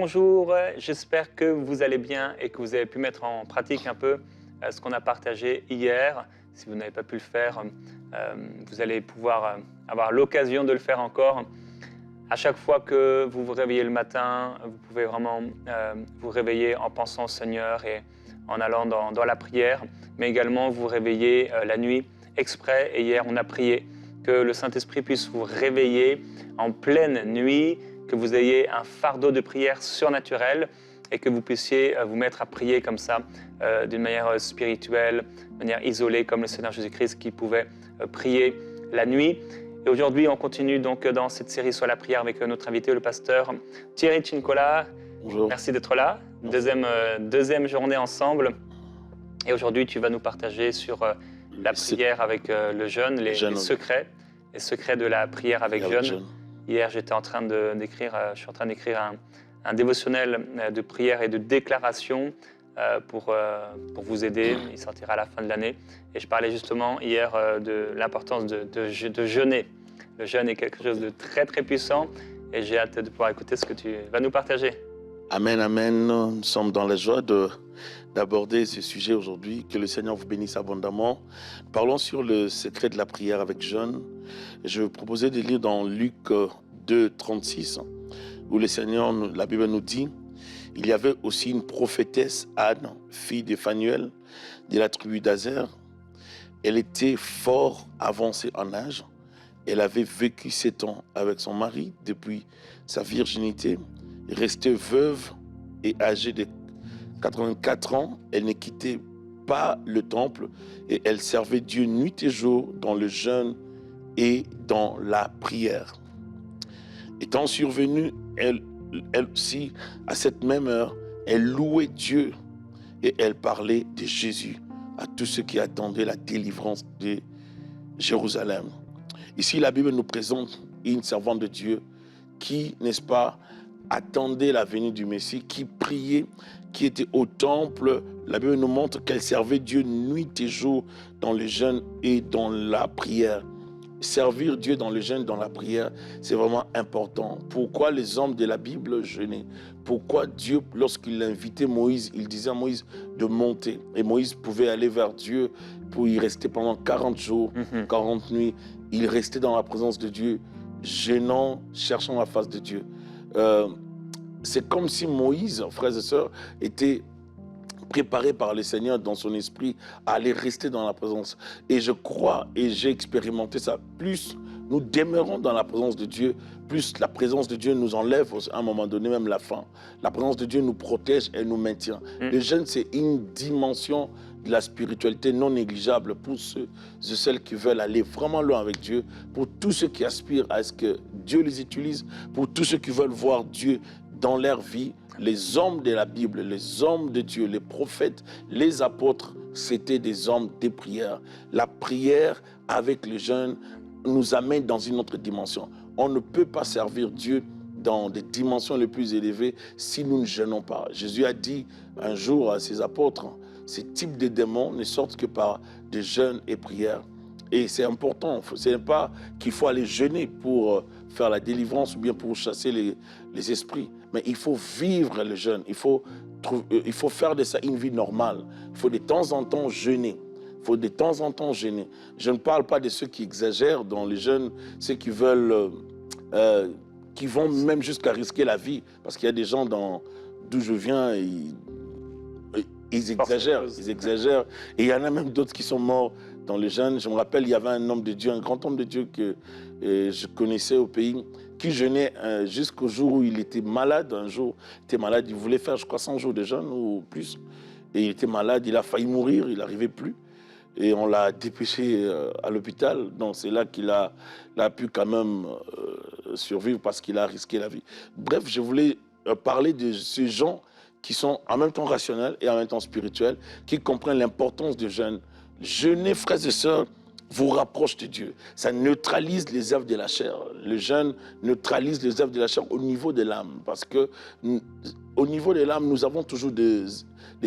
Bonjour, j'espère que vous allez bien et que vous avez pu mettre en pratique un peu ce qu'on a partagé hier. Si vous n'avez pas pu le faire, vous allez pouvoir avoir l'occasion de le faire encore. À chaque fois que vous vous réveillez le matin, vous pouvez vraiment vous réveiller en pensant au Seigneur et en allant dans la prière, mais également vous réveiller la nuit exprès. Et hier, on a prié que le Saint-Esprit puisse vous réveiller en pleine nuit, que vous ayez un fardeau de prière surnaturel et que vous puissiez vous mettre à prier comme ça, d'une manière spirituelle, de manière isolée, comme le Seigneur Jésus-Christ qui pouvait prier la nuit. Et aujourd'hui, on continue donc dans cette série sur la prière avec notre invité, le pasteur Thierry Cincola. Bonjour. Merci d'être là. Deuxième journée ensemble. Et aujourd'hui, tu vas nous partager sur la prière avec le jeûne, les secrets de la prière avec jeûne. Hier, je suis en train d'écrire un dévotionnel de prière et de déclaration pour vous aider. Il sortira à la fin de l'année. Et je parlais justement hier de l'importance de jeûner. Le jeûne est quelque chose de très, très puissant et j'ai hâte de pouvoir écouter ce que tu vas nous partager. Amen, amen. Nous sommes dans la joie d'aborder ce sujet aujourd'hui. Que le Seigneur vous bénisse abondamment. Parlons sur le secret de la prière avec jeûne. Je vais proposer de lire dans Luc 2, 36, où le Seigneur, la Bible nous dit, il y avait aussi une prophétesse, Anne, fille de Phanuel, de la tribu d'Azer. Elle était fort avancée en âge. Elle avait vécu 7 ans avec son mari depuis sa virginité. Restée veuve et âgée de 84 ans, elle ne quittait pas le temple et elle servait Dieu nuit et jour dans le jeûne et dans la prière. Étant survenue, elle aussi, à cette même heure, elle louait Dieu et elle parlait de Jésus à tous ceux qui attendaient la délivrance de Jérusalem. Ici, la Bible nous présente une servante de Dieu qui, n'est-ce pas, attendait la venue du Messie, qui priait, qui était au temple. La Bible nous montre qu'elle servait Dieu nuit et jour dans le jeûne et dans la prière. Servir Dieu dans le jeûne, dans la prière, c'est vraiment important. Pourquoi les hommes de la Bible jeûnaient? Pourquoi Dieu, lorsqu'il invitait Moïse, il disait à Moïse de monter. Et Moïse pouvait aller vers Dieu pour y rester pendant 40 jours, 40 nuits. Il restait dans la présence de Dieu, jeûnant, cherchant la face de Dieu. C'est comme si Moïse, frères et sœurs, était préparé par le Seigneur dans son esprit à aller rester dans la présence. Et je crois, et j'ai expérimenté ça, plus nous demeurons dans la présence de Dieu, plus la présence de Dieu nous enlève à un moment donné, même la faim. La présence de Dieu nous protège et nous maintient. Le jeûne, c'est une dimension de la spiritualité non négligeable pour ceux et celles qui veulent aller vraiment loin avec Dieu, pour tous ceux qui aspirent à ce que Dieu les utilise, pour tous ceux qui veulent voir Dieu dans leur vie. Les hommes de la Bible, les hommes de Dieu, les prophètes, les apôtres, c'était des hommes de prière. La prière avec le jeûne nous amène dans une autre dimension. On ne peut pas servir Dieu dans des dimensions les plus élevées si nous ne jeûnons pas. Jésus a dit un jour à ses apôtres, ces types de démons ne sortent que par des jeûnes et prières. Et c'est important, ce n'est pas qu'il faut aller jeûner pour faire la délivrance ou bien pour chasser les esprits, mais il faut vivre le jeûne, il faut faire de ça une vie normale. Il faut de temps en temps jeûner. Il faut de temps en temps jeûner. Je ne parle pas de ceux qui exagèrent dans les jeûnes, ceux qui veulent, qui vont même jusqu'à risquer la vie, parce qu'il y a des gens d'où je viens, ils exagèrent. Et il y en a même d'autres qui sont morts dans les jeûnes. Je me rappelle, il y avait un homme de Dieu, un grand homme de Dieu que je connaissais au pays, qui jeûnait jusqu'au jour où il était malade. Un jour, il était malade, il voulait faire, je crois, 100 jours de jeûne ou plus. Et il était malade, il a failli mourir, il n'arrivait plus. Et on l'a dépêché à l'hôpital. Donc c'est là qu'il a pu quand même survivre parce qu'il a risqué la vie. Bref, je voulais parler de ces gens qui sont en même temps rationnels et en même temps spirituels, qui comprennent l'importance du jeûne. Jeûner, frères et sœurs, vous rapproche de Dieu. Ça neutralise les œuvres de la chair. Le jeûne neutralise les œuvres de la chair au niveau de l'âme. Parce que au niveau de l'âme, nous avons toujours des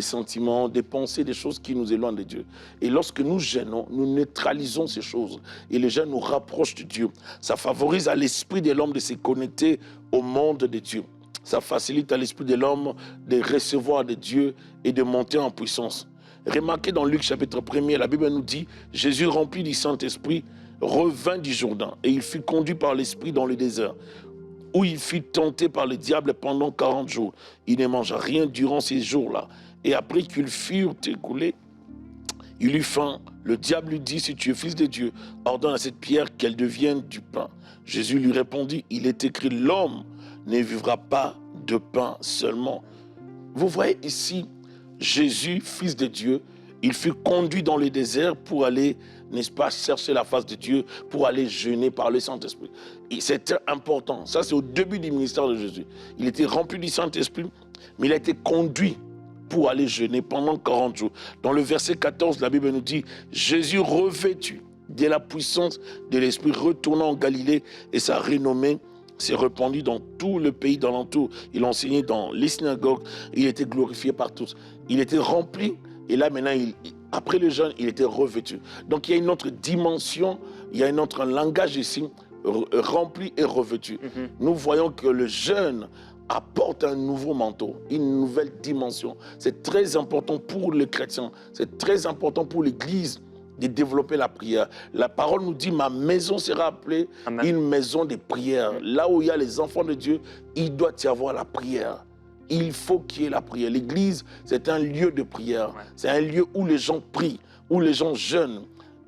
sentiments, des pensées, des choses qui nous éloignent de Dieu. Et lorsque nous jeûnons, nous neutralisons ces choses. Et le jeûne nous rapproche de Dieu. Ça favorise à l'esprit de l'homme de se connecter au monde de Dieu. Ça facilite à l'esprit de l'homme de recevoir de Dieu et de monter en puissance. Remarquez dans Luc chapitre 1er, la Bible nous dit, Jésus rempli du Saint-Esprit revint du Jourdain et il fut conduit par l'Esprit dans le désert, où il fut tenté par le diable pendant 40 jours. Il ne mangea rien durant ces jours-là. Et après qu'ils furent écoulés, il eut faim. Le diable lui dit, si tu es fils de Dieu, ordonne à cette pierre qu'elle devienne du pain. Jésus lui répondit, il est écrit, l'homme ne vivra pas de pain seulement. Vous voyez ici, Jésus, fils de Dieu, il fut conduit dans le désert pour aller, n'est-ce pas, chercher la face de Dieu, pour aller jeûner par le Saint-Esprit. C'était important. Ça, c'est au début du ministère de Jésus. Il était rempli du Saint-Esprit, mais il a été conduit pour aller jeûner pendant 40 jours. Dans le verset 14, la Bible nous dit, Jésus revêtu de la puissance de l'Esprit, retournant en Galilée, et sa renommée s'est répandue dans tout le pays d'alentour. Il enseignait dans les synagogues, il était glorifié par tous. Il était rempli, et là maintenant, après le jeûne, il était revêtu. Donc il y a une autre dimension, il y a un autre langage ici, rempli et revêtu. Nous voyons que le jeûne apporte un nouveau manteau, une nouvelle dimension. C'est très important pour les chrétiens, c'est très important pour l'Église de développer la prière. La parole nous dit, ma maison sera appelée Amen. Une maison de prière. Là où il y a les enfants de Dieu, il doit y avoir la prière. Il faut qu'il y ait la prière. L'Église, c'est un lieu de prière. Ouais. C'est un lieu où les gens prient, où les gens jeûnent.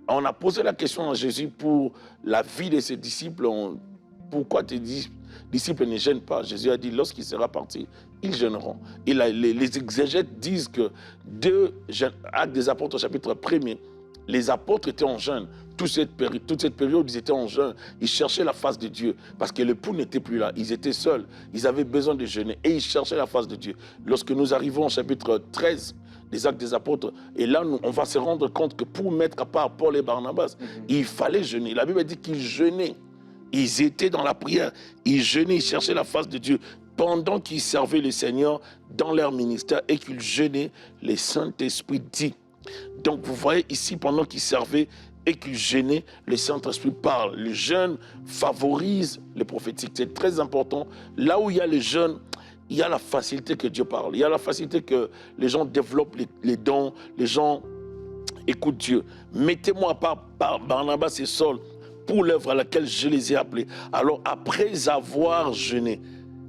On a posé la question à Jésus pour la vie de ses disciples. Pourquoi tes disciples ne jeûnent pas? Jésus a dit, lorsqu'il sera parti, ils jeûneront. Et les exégètes disent que Actes des Apôtres, chapitre 1er, les apôtres étaient en jeûne. Toute cette période, ils étaient en jeûne. Ils cherchaient la face de Dieu parce que l'époux n'était plus là. Ils étaient seuls. Ils avaient besoin de jeûner et ils cherchaient la face de Dieu. Lorsque nous arrivons au chapitre 13 des Actes des Apôtres, et là, on va se rendre compte que pour mettre à part Paul et Barnabas, il fallait jeûner. La Bible dit qu'ils jeûnaient. Ils étaient dans la prière. Ils jeûnaient, ils cherchaient la face de Dieu. Pendant qu'ils servaient le Seigneur dans leur ministère et qu'ils jeûnaient, le Saint-Esprit dit. Donc vous voyez ici, pendant qu'ils servaient et qu'ils jeûnaient, le Saint-Esprit parle. Le jeûne favorise le prophétique. C'est très important. Là où il y a le jeûne, il y a la facilité que Dieu parle. Il y a la facilité que les gens développent les dons, les gens écoutent Dieu. Mettez-moi à part Barnabas et Saul pour l'œuvre à laquelle je les ai appelés. Alors après avoir jeûné,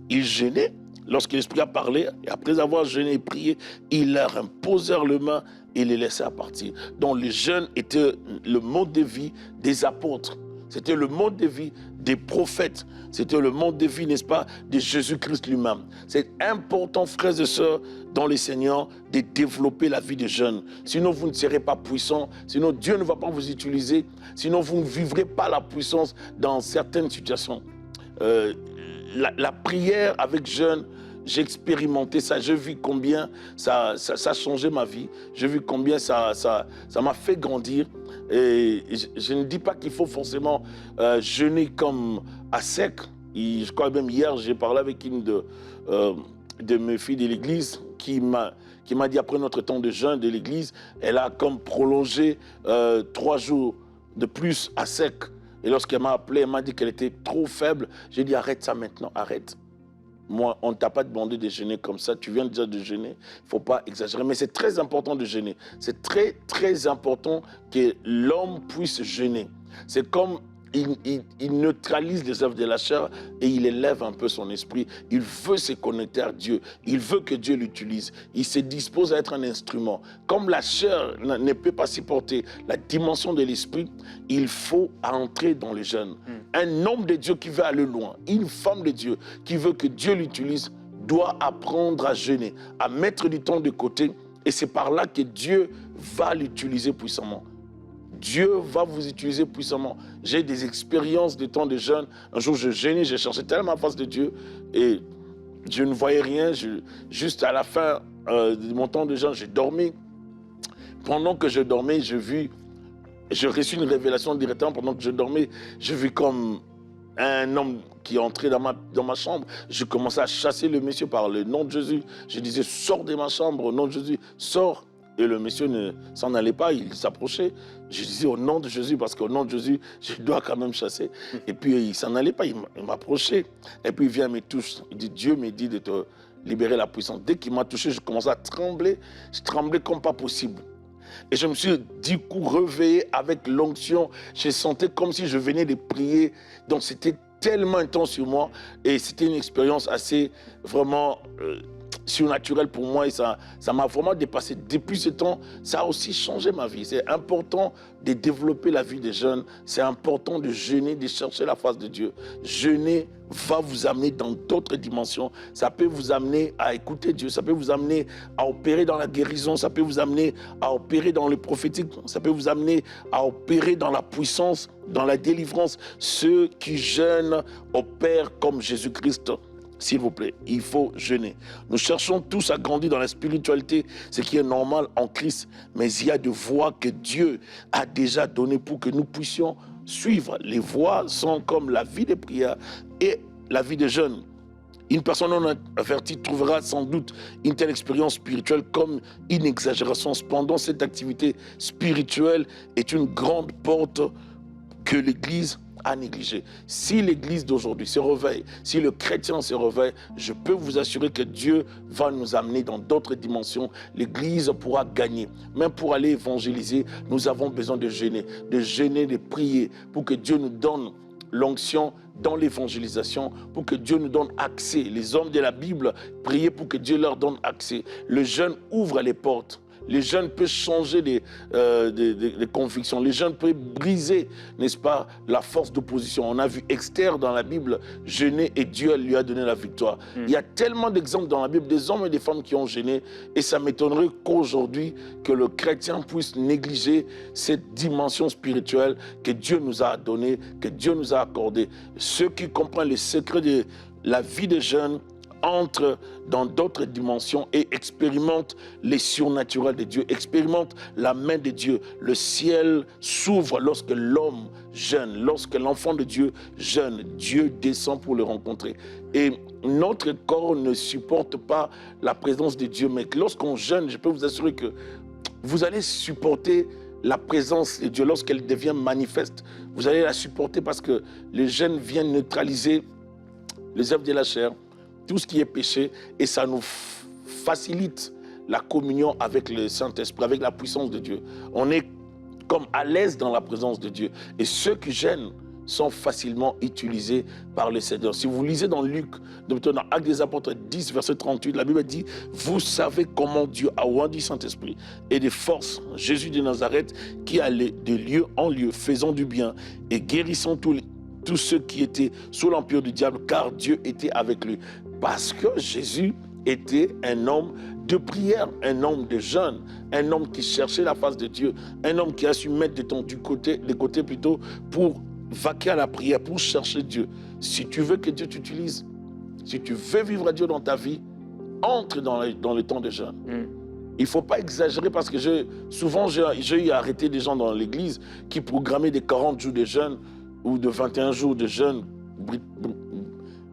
ils jeûnaient. Lorsque l'Esprit a parlé, et après avoir jeûné et prié, ils leur imposèrent les mains et les laissèrent partir. Donc le jeûne était le mode de vie des apôtres. C'était le mode de vie des prophètes. C'était le mode de vie, n'est-ce pas, de Jésus-Christ lui-même. C'est important, frères et sœurs, dans le Seigneur, de développer la vie des jeunes. Sinon, vous ne serez pas puissants. Sinon, Dieu ne va pas vous utiliser. Sinon, vous ne vivrez pas la puissance dans certaines situations. La prière avec jeûne, j'ai expérimenté ça, j'ai vu combien ça a changé ma vie, j'ai vu combien ça m'a fait grandir. Et je ne dis pas qu'il faut forcément jeûner comme à sec. Je crois même hier, j'ai parlé avec une de mes filles de l'église qui m'a dit après notre temps de jeûne de l'église, elle a comme prolongé 3 jours de plus à sec. Et lorsqu'elle m'a appelé, elle m'a dit qu'elle était trop faible. J'ai dit, arrête ça maintenant, arrête. Moi, on ne t'a pas demandé de jeûner comme ça. Tu viens déjà de jeûner. Il ne faut pas exagérer. Mais c'est très important de jeûner. C'est très, très important que l'homme puisse jeûner. C'est comme il neutralise les œuvres de la chair et il élève un peu son esprit. Il veut se connecter à Dieu. Il veut que Dieu l'utilise. Il se dispose à être un instrument. Comme la chair ne peut pas supporter la dimension de l'esprit, il faut entrer dans le jeûne. Un homme de Dieu qui veut aller loin, une femme de Dieu qui veut que Dieu l'utilise, doit apprendre à jeûner, à mettre du temps de côté. Et c'est par là que Dieu va l'utiliser puissamment. Dieu va vous utiliser puissamment. J'ai des expériences de temps de jeûne. Un jour, je jeûnais, j'ai cherché tellement la face de Dieu et je ne voyais rien. Juste à la fin de mon temps de jeûne, j'ai dormi. Pendant que je dormais, j'ai reçu une révélation directement. Pendant que je dormais, j'ai vu comme un homme qui est entré dans ma chambre. Je commençais à chasser le monsieur par le nom de Jésus. Je disais, sors de ma chambre au nom de Jésus, sors. Et le monsieur ne s'en allait pas, il s'approchait. Je disais au nom de Jésus, parce qu'au nom de Jésus, je dois quand même chasser. Et puis il s'en allait pas, il m'approchait. Et puis il vient, me touche. Il dit, Dieu me dit de te libérer la puissance. Dès qu'il m'a touché, je commençais à trembler. Je tremblais comme pas possible. Et je me suis du coup réveillé avec l'onction. Je sentais comme si je venais de prier. Donc c'était tellement intense sur moi. Et c'était une expérience assez vraiment surnaturelle pour moi. Et ça m'a vraiment dépassé. Depuis ce temps, ça a aussi changé ma vie. C'est important de développer la vie des jeunes. C'est important de jeûner, de chercher la face de Dieu. Jeûner va vous amener dans d'autres dimensions. Ça peut vous amener à écouter Dieu. Ça peut vous amener à opérer dans la guérison. Ça peut vous amener à opérer dans le prophétique. Ça peut vous amener à opérer dans la puissance, dans la délivrance. Ceux qui jeûnent opèrent comme Jésus-Christ. S'il vous plaît, il faut jeûner. Nous cherchons tous à grandir dans la spiritualité, ce qui est normal en Christ. Mais il y a des voies que Dieu a déjà données pour que nous puissions suivre. Les voies sont comme la vie de prière et la vie de jeûne. Une personne non avertie trouvera sans doute une telle expérience spirituelle comme une exagération. Cependant, cette activité spirituelle est une grande porte que l'Église à négliger. Si l'Église d'aujourd'hui se réveille, si le chrétien se réveille, je peux vous assurer que Dieu va nous amener dans d'autres dimensions. L'Église pourra gagner. Même pour aller évangéliser, nous avons besoin de jeûner, de prier, pour que Dieu nous donne l'onction dans l'évangélisation, pour que Dieu nous donne accès. Les hommes de la Bible priaient pour que Dieu leur donne accès. Le jeûne ouvre les portes. Les jeunes peuvent changer les convictions. Les jeunes peuvent briser, n'est-ce pas, la force d'opposition. On a vu Esther dans la Bible jeûner et Dieu lui a donné la victoire. Il y a tellement d'exemples dans la Bible, des hommes et des femmes qui ont jeûné. Et ça m'étonnerait qu'aujourd'hui, que le chrétien puisse négliger cette dimension spirituelle que Dieu nous a donnée, que Dieu nous a accordée. Ceux qui comprennent les secrets de la vie des jeunes entrent dans d'autres dimensions et expérimentent les surnaturels de Dieu, expérimentent la main de Dieu. Le ciel s'ouvre lorsque l'homme jeûne, lorsque l'enfant de Dieu jeûne. Dieu descend pour le rencontrer. Et notre corps ne supporte pas la présence de Dieu, mais lorsqu'on jeûne, je peux vous assurer que vous allez supporter la présence de Dieu lorsqu'elle devient manifeste. Vous allez la supporter parce que le jeûne vient neutraliser les œuvres de la chair, tout ce qui est péché, et ça nous facilite la communion avec le Saint-Esprit, avec la puissance de Dieu. On est comme à l'aise dans la présence de Dieu. Et ceux qui gênent sont facilement utilisés par le Seigneur. Si vous lisez dans Luc, dans Actes des Apôtres 10, verset 38, la Bible dit « Vous savez comment Dieu a oint du Saint-Esprit et de force Jésus de Nazareth qui allait de lieu en lieu, faisant du bien et guérissant tous ceux qui étaient sous l'empire du diable, car Dieu était avec lui. » Parce que Jésus était un homme de prière, un homme de jeûne, un homme qui cherchait la face de Dieu, un homme qui a su mettre des côtés plutôt pour vaquer à la prière, pour chercher Dieu. Si tu veux que Dieu t'utilise, si tu veux vivre à Dieu dans ta vie, entre dans le temps de jeûne. Il ne faut pas exagérer parce que souvent j'ai eu à arrêter des gens dans l'église qui programmaient des 40 jours de jeûne ou de 21 jours de jeûne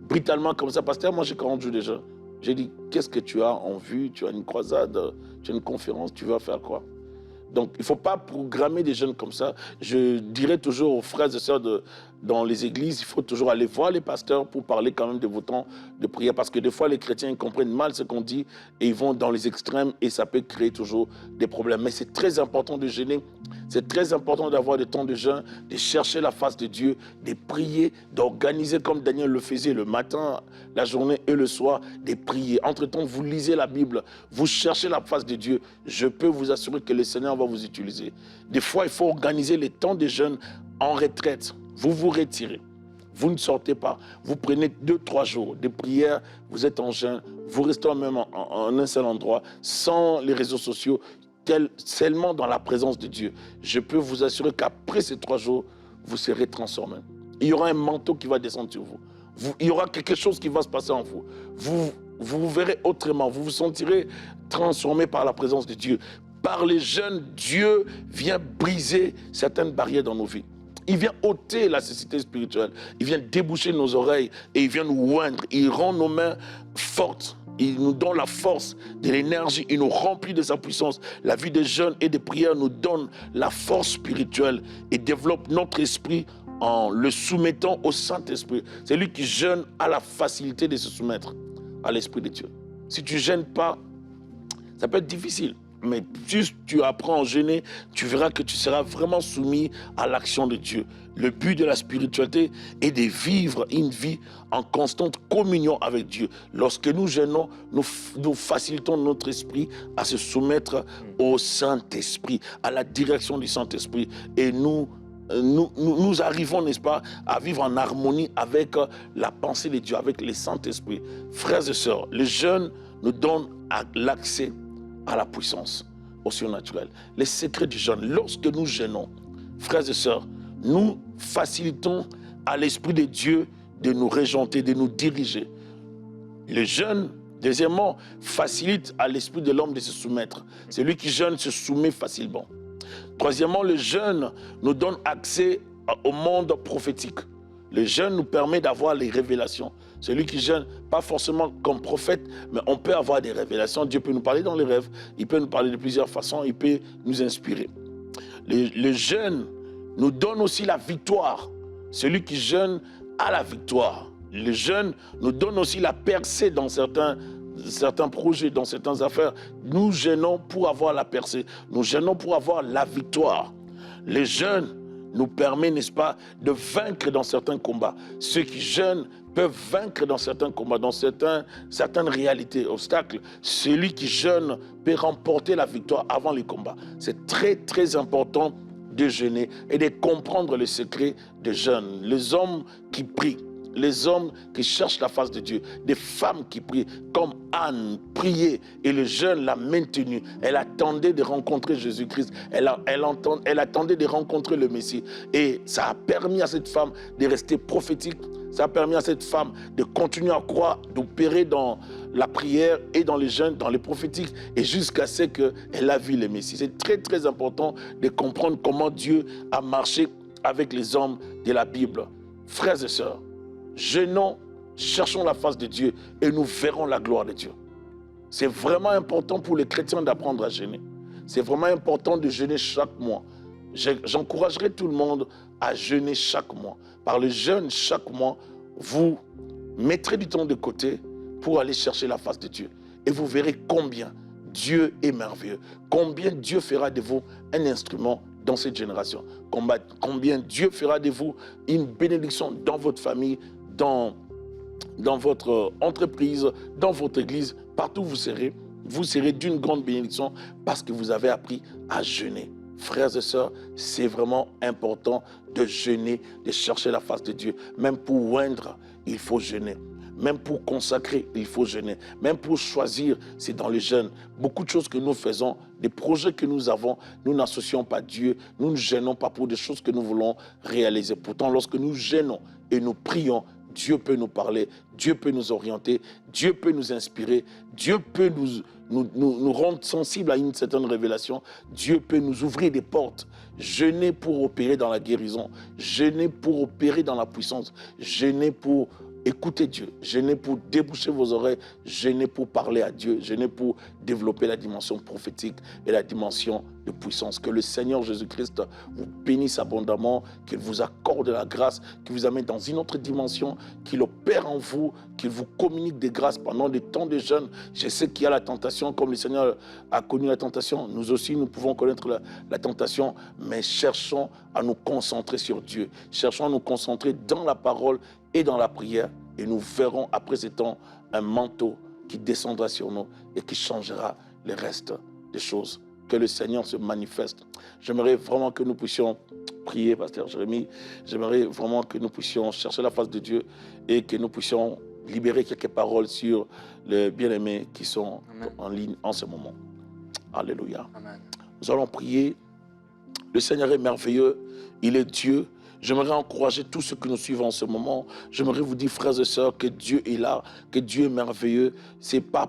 brutalement comme ça. Pasteur, moi j'ai 40 jours de jeûne. J'ai dit, qu'est-ce que tu as en vue? Tu as une croisade, tu as une conférence, tu vas faire quoi? Donc, il ne faut pas programmer des jeunes comme ça. Je dirais toujours aux frères et sœurs dans les églises, il faut toujours aller voir les pasteurs pour parler quand même de vos temps de prière. Parce que des fois, les chrétiens ils comprennent mal ce qu'on dit et ils vont dans les extrêmes et ça peut créer toujours des problèmes. Mais c'est très important de jeûner. C'est très important d'avoir des temps de jeûne, de chercher la face de Dieu, de prier, d'organiser comme Daniel le faisait le matin, la journée et le soir, de prier. Entre-temps, vous lisez la Bible, vous cherchez la face de Dieu. Je peux vous assurer que le Seigneur va vous utiliser. Des fois, il faut organiser les temps de jeûne en retraite. Vous vous retirez. Vous ne sortez pas. Vous prenez 2-3 jours de prière. Vous êtes en jeûne. Vous restez même en un seul endroit, sans les réseaux sociaux, seulement dans la présence de Dieu. Je peux vous assurer qu'après ces 3 jours, vous serez transformé. Il y aura un manteau qui va descendre sur vous. Il y aura quelque chose qui va se passer en vous. Vous verrez autrement. Vous vous sentirez transformé par la présence de Dieu. Par les jeûnes, Dieu vient briser certaines barrières dans nos vies. Il vient ôter la cécité spirituelle. Il vient déboucher nos oreilles et il vient nous oindre. Il rend nos mains fortes Il nous donne la force, de l'énergie, il nous remplit de sa puissance. La vie de jeûne et de prière nous donne la force spirituelle et développe notre esprit en le soumettant au Saint-Esprit. C'est lui qui jeûne a la facilité de se soumettre à l'Esprit de Dieu. Si tu ne jeûnes pas, ça peut être difficile. Mais plus tu apprends à jeûner, tu verras que tu seras vraiment soumis à l'action de Dieu. Le but de la spiritualité est de vivre une vie en constante communion avec Dieu. Lorsque nous jeûnons, nous facilitons notre esprit à se soumettre au Saint-Esprit, à la direction du Saint-Esprit. Et nous arrivons, n'est-ce pas, à vivre en harmonie avec la pensée de Dieu, avec le Saint-Esprit. Frères et sœurs, le jeûne nous donne l'accès à la puissance, au surnaturel. Les secrets du jeûne. Lorsque nous jeûnons, frères et sœurs, nous facilitons à l'Esprit de Dieu de nous régenter, de nous diriger. Le jeûne, deuxièmement, facilite à l'esprit de l'homme de se soumettre. Celui qui jeûne se soumet facilement. Troisièmement, le jeûne nous donne accès au monde prophétique. Le jeûne nous permet d'avoir les révélations. Celui qui jeûne, pas forcément comme prophète, mais on peut avoir des révélations. Dieu peut nous parler dans les rêves, il peut nous parler de plusieurs façons, il peut nous inspirer. Le jeûne nous donne aussi la victoire. Celui qui jeûne a la victoire. Le jeûne nous donne aussi la percée dans certains projets, dans certaines affaires. Nous jeûnons pour avoir la percée. Nous jeûnons pour avoir la victoire. Le jeûne nous permet, n'est-ce pas, de vaincre dans certains combats. Ceux qui jeûnent peuvent vaincre dans certains combats, dans certaines réalités, obstacles. Celui qui jeûne peut remporter la victoire avant les combats. C'est très, très important de jeûner et de comprendre le secret de jeûne. Les hommes qui prient, les hommes qui cherchent la face de Dieu, des femmes qui prient, comme Anne priait et le jeûne l'a maintenue. Elle attendait de rencontrer Jésus-Christ, elle attendait de rencontrer le Messie. Et ça a permis à cette femme de rester prophétique, ça a permis à cette femme de continuer à croire, d'opérer dans la prière et dans les jeûnes, dans les prophétiques, et jusqu'à ce qu'elle a vu le Messie. C'est très très important de comprendre comment Dieu a marché avec les hommes de la Bible. Frères et sœurs, jeûnons, cherchons la face de Dieu et nous verrons la gloire de Dieu. C'est vraiment important pour les chrétiens d'apprendre à jeûner. C'est vraiment important de jeûner chaque mois. J'encouragerai tout le monde à jeûner chaque mois. Par le jeûne, chaque mois, vous mettrez du temps de côté pour aller chercher la face de Dieu. Et vous verrez combien Dieu est merveilleux. Combien Dieu fera de vous un instrument dans cette génération. Combien Dieu fera de vous une bénédiction dans votre famille, dans votre entreprise, dans votre église, partout où vous serez d'une grande bénédiction parce que vous avez appris à jeûner. Frères et sœurs, c'est vraiment important de jeûner, de chercher la face de Dieu. Même pour oindre, il faut jeûner. Même pour consacrer, il faut jeûner. Même pour choisir, c'est dans le jeûne. Beaucoup de choses que nous faisons, des projets que nous avons, nous n'associons pas Dieu. Nous ne jeûnons pas pour des choses que nous voulons réaliser. Pourtant, lorsque nous jeûnons et nous prions, Dieu peut nous parler, Dieu peut nous orienter, Dieu peut nous inspirer, Dieu peut nous rendre sensibles à une certaine révélation, Dieu peut nous ouvrir des portes. Jeûner pour opérer dans la guérison, jeûner pour opérer dans la puissance, jeûner pour écouter Dieu, jeûner pour déboucher vos oreilles, jeûner pour parler à Dieu, jeûner pour développer la dimension prophétique et la dimension de puissance. Que le Seigneur Jésus-Christ vous bénisse abondamment, qu'il vous accorde la grâce, qu'il vous amène dans une autre dimension, qu'il opère en vous, qu'il vous communique des grâces pendant des temps de jeûne. Je sais qu'il y a la tentation, comme le Seigneur a connu la tentation. Nous aussi, nous pouvons connaître la tentation, mais cherchons à nous concentrer sur Dieu. Cherchons à nous concentrer dans la parole et dans la prière, et nous verrons après ce temps un manteau qui descendra sur nous et qui changera le reste des choses. Que le Seigneur se manifeste. J'aimerais vraiment que nous puissions prier, Pasteur Jérémie. J'aimerais vraiment que nous puissions chercher la face de Dieu et que nous puissions libérer quelques paroles sur les bien-aimés qui sont en ligne en ce moment. Alléluia. Amen. Nous allons prier. Le Seigneur est merveilleux. Il est Dieu. J'aimerais encourager tous ceux que nous suivons en ce moment. J'aimerais vous dire, frères et sœurs, que Dieu est là, que Dieu est merveilleux. Ce n'est pas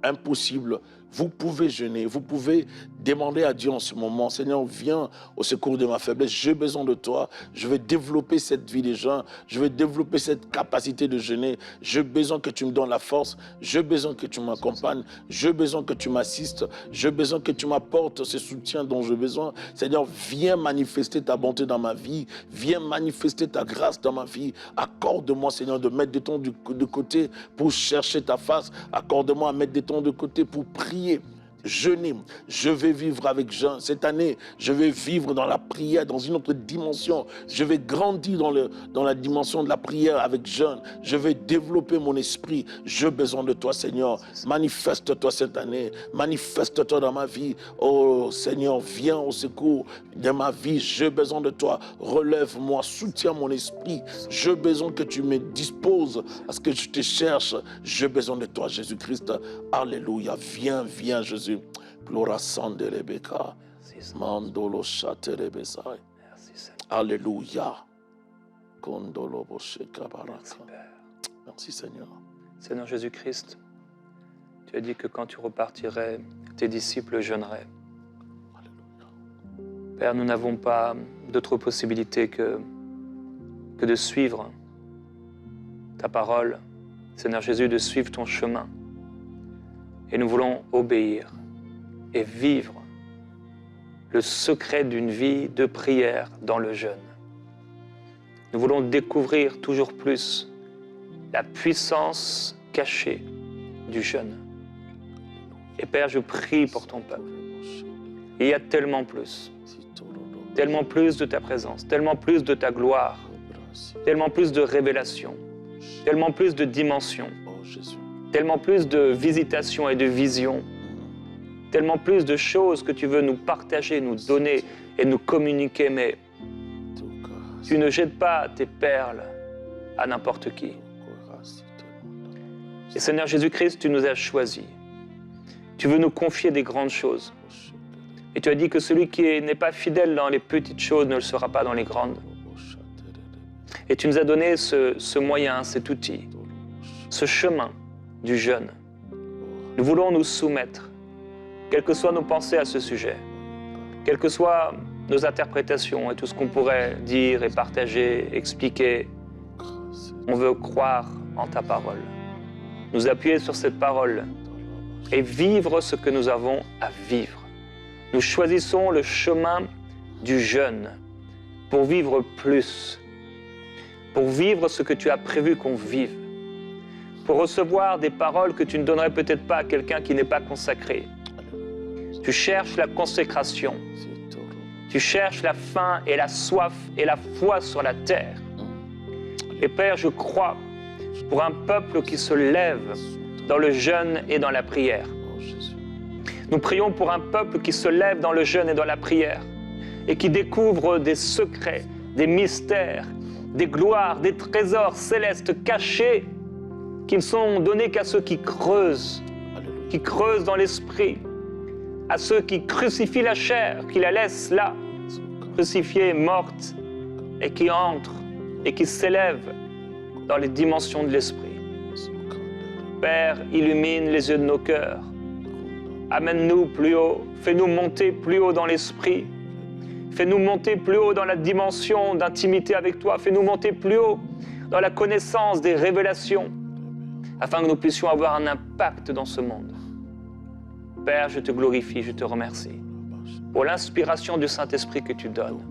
impossible. Vous pouvez jeûner, vous pouvez Demandez à Dieu en ce moment, Seigneur, viens au secours de ma faiblesse. J'ai besoin de toi. Je veux développer cette vie de jeûne. Je veux développer cette capacité de jeûner. J'ai besoin que tu me donnes la force. J'ai besoin que tu m'accompagnes. J'ai besoin que tu m'assistes. J'ai besoin que tu m'apportes ce soutien dont j'ai besoin. Seigneur, viens manifester ta bonté dans ma vie. Viens manifester ta grâce dans ma vie. Accorde-moi, Seigneur, de mettre des temps de côté pour chercher ta face. Accorde-moi à mettre des temps de côté pour prier. Jeûner, je vais vivre avec jeûne. Cette année, je vais vivre dans la prière, dans une autre dimension. Je vais grandir dans la dimension de la prière avec jeûne. Je vais développer mon esprit. J'ai besoin de toi, Seigneur. Manifeste-toi cette année. Manifeste-toi dans ma vie. Oh, Seigneur, viens au secours de ma vie. J'ai besoin de toi. Relève-moi, soutiens mon esprit. J'ai besoin que tu me disposes à ce que je te cherche. J'ai besoin de toi, Jésus-Christ. Alléluia. Viens, viens, Jésus. Gloria sande Rebecca. Mandolo chaterebesai. Alléluia. Condolo bosheka baraka. Merci Seigneur. Seigneur Jésus-Christ, tu as dit que quand tu repartirais, tes disciples jeûneraient. Père, nous n'avons pas d'autre possibilité que de suivre ta parole, Seigneur Jésus, de suivre ton chemin. Et nous voulons obéir et vivre le secret d'une vie de prière dans le jeûne. Nous voulons découvrir toujours plus la puissance cachée du jeûne. Et Père, je prie pour ton peuple. Il y a tellement plus de ta présence, tellement plus de ta gloire, tellement plus de révélation, tellement plus de dimensions, tellement plus de visitations et de visions, tellement plus de choses que tu veux nous partager, nous donner et nous communiquer, mais tu ne jettes pas tes perles à n'importe qui. Et Seigneur Jésus-Christ, tu nous as choisis. Tu veux nous confier des grandes choses. Et tu as dit que celui qui n'est pas fidèle dans les petites choses ne le sera pas dans les grandes. Et tu nous as donné ce moyen, cet outil, ce chemin du jeûne. Nous voulons nous soumettre, quelles que soient nos pensées à ce sujet, quelles que soient nos interprétations et tout ce qu'on pourrait dire et partager, expliquer. On veut croire en ta parole, nous appuyer sur cette parole et vivre ce que nous avons à vivre. Nous choisissons le chemin du jeûne pour vivre plus, pour vivre ce que tu as prévu qu'on vive, pour recevoir des paroles que tu ne donnerais peut-être pas à quelqu'un qui n'est pas consacré. Tu cherches la consécration, tu cherches la faim et la soif et la foi sur la terre. Et Père, je crois pour un peuple qui se lève dans le jeûne et dans la prière. Nous prions pour un peuple qui se lève dans le jeûne et dans la prière et qui découvre des secrets, des mystères, des gloires, des trésors célestes cachés qui ne sont donnés qu'à ceux qui creusent dans l'esprit, à ceux qui crucifient la chair, qui la laissent là, crucifiée, morte, et qui entrent et qui s'élèvent dans les dimensions de l'esprit. Père, illumine les yeux de nos cœurs. Amène-nous plus haut, fais-nous monter plus haut dans l'esprit. Fais-nous monter plus haut dans la dimension d'intimité avec toi. Fais-nous monter plus haut dans la connaissance des révélations, afin que nous puissions avoir un impact dans ce monde. Père, je te glorifie, je te remercie pour l'inspiration du Saint-Esprit que tu donnes.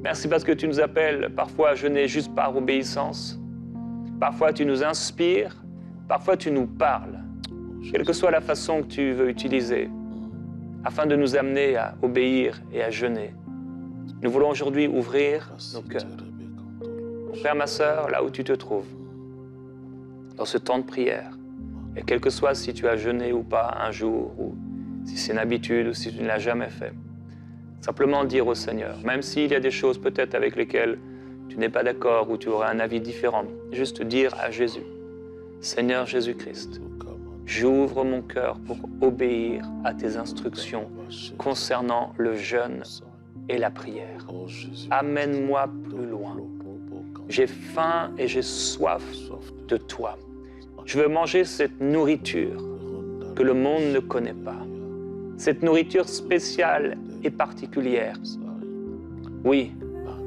Merci parce que tu nous appelles parfois à jeûner juste par obéissance. Parfois tu nous inspires, parfois tu nous parles. Quelle que soit la façon que tu veux utiliser, afin de nous amener à obéir et à jeûner. Nous voulons aujourd'hui ouvrir nos cœurs. Mon frère, ma sœur, là où tu te trouves, dans ce temps de prière, et quel que soit si tu as jeûné ou pas un jour, ou si c'est une habitude, ou si tu ne l'as jamais fait, simplement dire au Seigneur, même s'il y a des choses peut-être avec lesquelles tu n'es pas d'accord ou tu aurais un avis différent, juste dire à Jésus, Seigneur Jésus-Christ, j'ouvre mon cœur pour obéir à tes instructions concernant le jeûne et la prière. Amène-moi plus loin. J'ai faim et j'ai soif de toi. Je veux manger cette nourriture que le monde ne connaît pas. cette nourriture spéciale et particulière. Oui,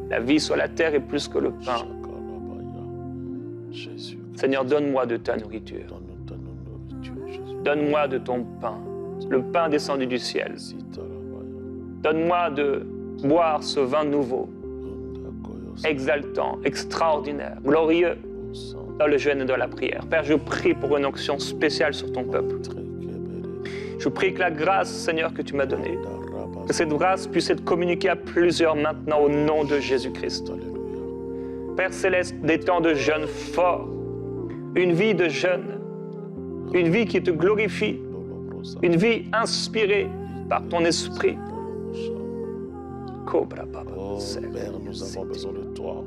la vie sur la terre est plus que le pain. Jésus, Seigneur, donne-moi de ta nourriture. donne-nous ta nourriture, Jésus. Donne-moi de ton pain, le pain descendu du ciel. Donne-moi de boire ce vin nouveau, exaltant, extraordinaire, glorieux, dans le jeûne et dans la prière. Père, je prie pour une onction spéciale sur ton peuple. Je prie que la grâce, Seigneur, que tu m'as donnée, que cette grâce puisse être communiquée à plusieurs maintenant au nom de Jésus-Christ. Père céleste, des temps de jeûne fort, une vie de jeûne, une vie qui te glorifie, une vie inspirée par ton esprit. Oh Père, nous avons besoin de toi.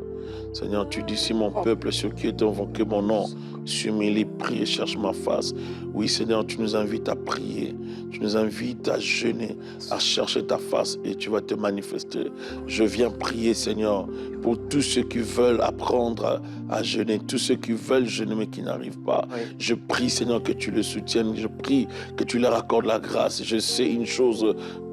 Seigneur, tu dis si mon peuple, ceux qui est invoqué mon nom, s'humilie, prie et cherche ma face. Oui, Seigneur, tu nous invites à prier, tu nous invites à jeûner, à chercher ta face et tu vas te manifester. Je viens prier, Seigneur, pour tous ceux qui veulent apprendre à jeûner, tous ceux qui veulent jeûner mais qui n'arrivent pas. Oui. Je prie, Seigneur, que tu le soutiennes. Je prie que tu leur accordes la grâce. Je sais une chose,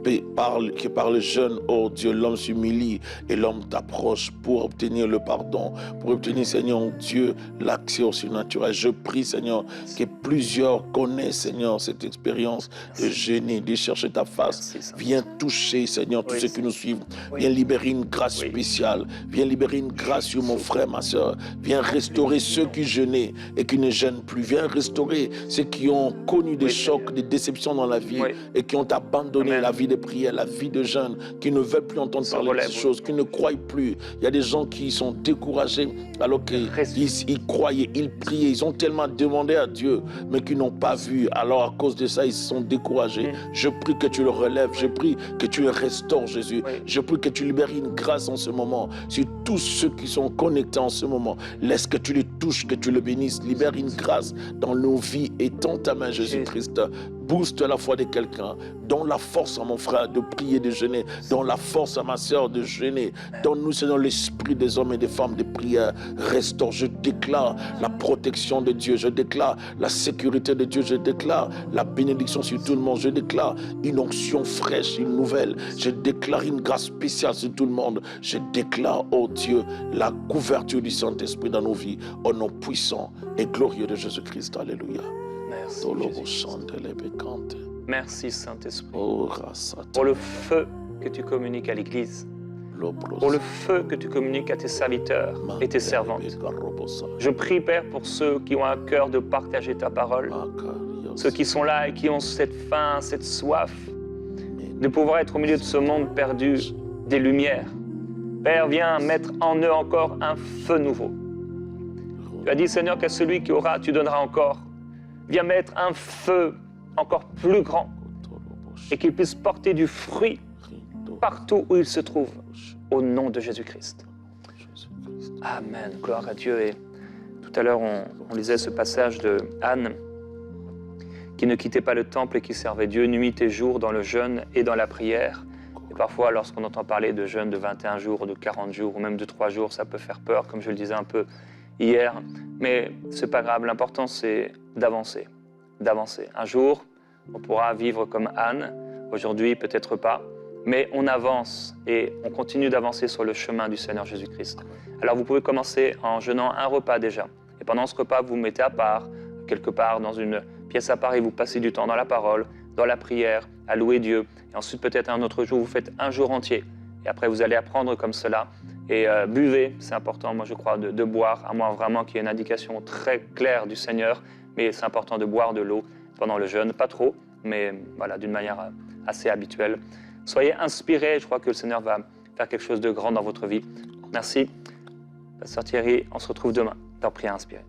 que par le jeûne, oh Dieu, l'homme s'humilie et l'homme t'approche pour obtenir le pardon, pour obtenir, Seigneur Dieu, l'accès au surnaturel. Je prie, Seigneur, que plusieurs connaissent, Seigneur, cette expérience de jeûner, de chercher ta face. Merci, Viens toucher, Seigneur, tous Oui, ceux qui nous suivent. Oui. Viens libérer une grâce Oui. spéciale. Viens libérer une grâce sur mon frère, ma soeur. Viens restaurer ceux qui jeûnaient et qui ne jeûnent plus. Viens restaurer ceux qui ont connu des Oui, chocs, Seigneur. des déceptions dans la vie Oui. et qui ont abandonné Amen. la vie de prière, la vie de jeûne, qui ne veulent plus entendre Se parler de relève, ces oui. choses, qui ne croient plus. Il y a des gens qui sont découragés alors qu'ils ils croyaient, ils priaient, ils ont tellement demandé à Dieu, mais qu'ils n'ont pas vu. Alors à cause de ça, ils se sont découragés. Je prie que tu le relèves, je prie que tu le restaures, Jésus. Oui. Je prie que tu libères une grâce en ce moment sur tous ceux qui sont connectés en ce moment. Laisse que tu les touches, que tu le bénisses. Libère une grâce dans nos vies et tends ta main, Jésus-Christ. Booste la foi de quelqu'un. Donne la force à mon frère de prier, de jeûner. Donne la force à ma sœur de jeûner. Donne-nous, Seigneur, l'esprit des hommes et des femmes de prière. Restaure. Je déclare la protection de Dieu. Je déclare la sécurité de Dieu. Je déclare la bénédiction sur tout le monde. Je déclare une onction fraîche, une nouvelle. Je déclare une grâce spéciale sur tout le monde. Je déclare, oh Dieu, la couverture du Saint-Esprit dans nos vies. Au nom puissant et glorieux de Jésus-Christ. Alléluia. Merci, Jésus. Merci, Saint-Esprit, pour le feu que tu communiques à l'Église, pour le feu que tu communiques à tes serviteurs et tes servantes. Je prie, Père, pour ceux qui ont un cœur de partager ta parole, ceux qui sont là et qui ont cette faim, cette soif de pouvoir être au milieu de ce monde perdu des lumières. Père, viens mettre en eux encore un feu nouveau. Tu as dit, Seigneur, qu'à celui qui aura, tu donneras encore. Viens mettre un feu encore plus grand et qu'il puisse porter du fruit partout où il se trouve, au nom de Jésus-Christ. Amen, gloire à Dieu. Et tout à l'heure, on lisait ce passage de Anne qui ne quittait pas le temple et qui servait Dieu nuit et jour dans le jeûne et dans la prière. Et parfois, lorsqu'on entend parler de jeûne de 21 jours, de 40 jours ou même de 3 jours, ça peut faire peur, comme je le disais un peu hier. Mais ce n'est pas grave, l'important c'est d'avancer, d'avancer. Un jour, on pourra vivre comme Anne, aujourd'hui peut-être pas, mais on avance et on continue d'avancer sur le chemin du Seigneur Jésus-Christ. Alors vous pouvez commencer en jeûnant un repas déjà. Et pendant ce repas, vous vous mettez à part, quelque part dans une pièce à part et vous passez du temps dans la parole, dans la prière, à louer Dieu. Et ensuite peut-être un autre jour, vous faites un jour entier. Et après vous allez apprendre comme cela. Et buvez, c'est important, moi je crois, de boire, à moins vraiment qu'il y ait une indication très claire du Seigneur. Mais c'est important de boire de l'eau pendant le jeûne, pas trop, mais voilà, d'une manière assez habituelle. Soyez inspirés, je crois que le Seigneur va faire quelque chose de grand dans votre vie. Merci. Pasteur Thierry, on se retrouve demain dans Prière inspirée.